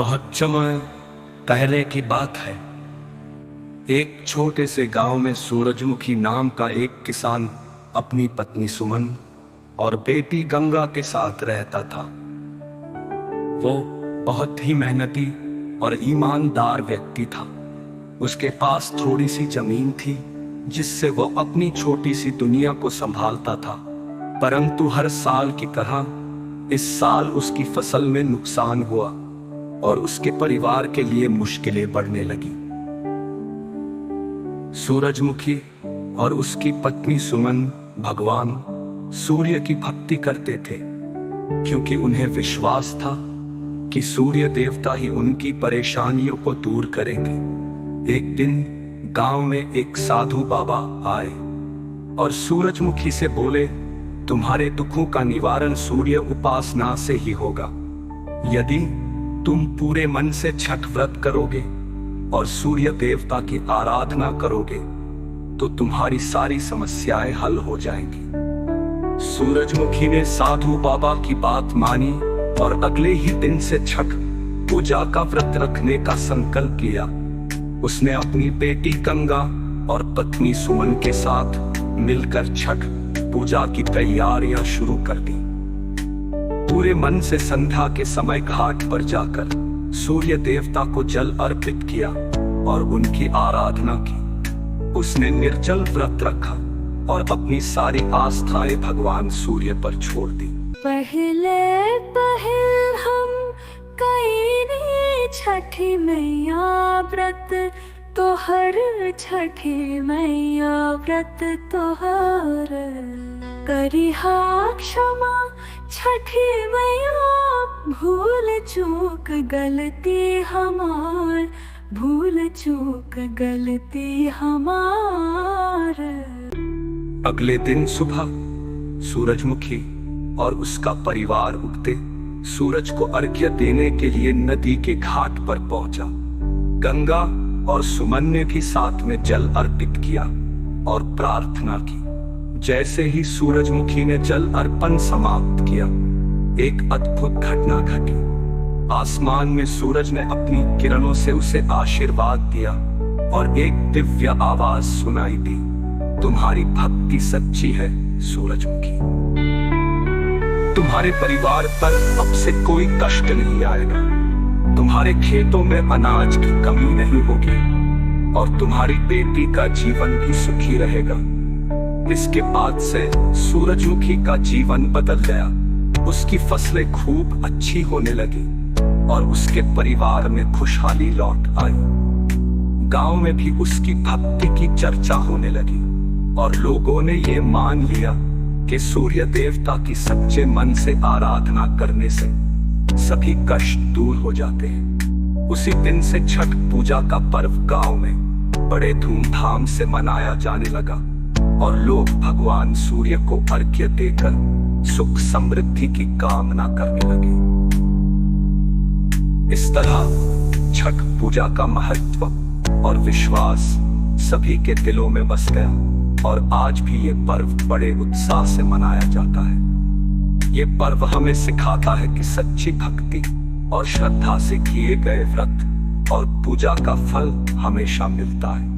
बहुत समय पहले की बात है। एक छोटे से गांव में सूरजमुखी नाम का एक किसान अपनी पत्नी सुमन और बेटी गंगा के साथ रहता था। वो बहुत ही मेहनती और ईमानदार व्यक्ति था। उसके पास थोड़ी सी जमीन थी जिससे वो अपनी छोटी सी दुनिया को संभालता था। परंतु हर साल की तरह इस साल उसकी फसल में नुकसान हुआ और उसके परिवार के लिए मुश्किलें बढ़ने लगी। सूरजमुखी और उसकी पत्नी सुमन भगवान सूर्य की भक्ति करते थे, क्योंकि उन्हें विश्वास था कि सूर्य देवता ही उनकी परेशानियों को दूर करेंगे। एक दिन गांव में एक साधु बाबा आए और सूरजमुखी से बोले, तुम्हारे दुखों का निवारण सूर्य उपासना से ही होगा। यदि तुम पूरे मन से छठ व्रत करोगे और सूर्य देवता की आराधना करोगे तो तुम्हारी सारी समस्याएं हल हो जाएंगी। सूरजमुखी ने साधु बाबा की बात मानी और अगले ही दिन से छठ पूजा का व्रत रखने का संकल्प किया। उसने अपनी बेटी गंगा और पत्नी सुमन के साथ मिलकर छठ पूजा की तैयारियां शुरू कर दी। पूरे मन से संध्या के समय घाट पर जाकर सूर्य देवता को जल अर्पित किया और उनकी आराधना की। उसने निर्जल व्रत रखा और अपनी सारी आस्थाएं भगवान सूर्य पर छोड़ दी। पहले हम कईनी छठी मैया व्रत तोहर, छठी मैया व्रत तोहर, करिहा क्षमा छठी मैया, भूल चूक गलती हमार, भूल चूक गलती हमार। अगले दिन सुबह सूरजमुखी और उसका परिवार उगते सूरज को अर्घ्य देने के लिए नदी के घाट पर पहुंचा। गंगा और सुमन ने भी साथ में जल अर्पित किया और प्रार्थना की। जैसे ही सूरजमुखी ने जल अर्पण समाप्त किया, एक अद्भुत घटना घटी। आसमान में सूरज ने अपनी किरणों से उसे आशीर्वाद दिया और एक दिव्य आवाज सुनाई दी, तुम्हारी भक्ति सच्ची है सूरजमुखी। तुम्हारे परिवार पर अब से कोई कष्ट नहीं आएगा, तुम्हारे खेतों में अनाज की कमी नहीं होगी और तुम्हारी बेटी का जीवन भी सुखी रहेगा। इसके बाद से सूरजमुखी का जीवन बदल गया। उसकी फसलें खूब अच्छी होने लगी और उसके परिवार में खुशहाली लौट आई। गांव में भी उसकी भक्ति की चर्चा होने लगी और लोगों ने ये मान लिया कि सूर्य देवता की सच्चे मन से आराधना करने से सभी कष्ट दूर हो जाते हैं। उसी दिन से छठ पूजा का पर्व गांव में बड़े धूमधाम से मनाया जाने लगा और लोग भगवान सूर्य को अर्घ्य देकर सुख समृद्धि की कामना करने लगे। इस तरह छठ पूजा का महत्व और विश्वास सभी के दिलों में बस गया और आज भी ये पर्व बड़े उत्साह से मनाया जाता है। ये पर्व हमें सिखाता है कि सच्ची भक्ति और श्रद्धा से किए गए व्रत और पूजा का फल हमेशा मिलता है।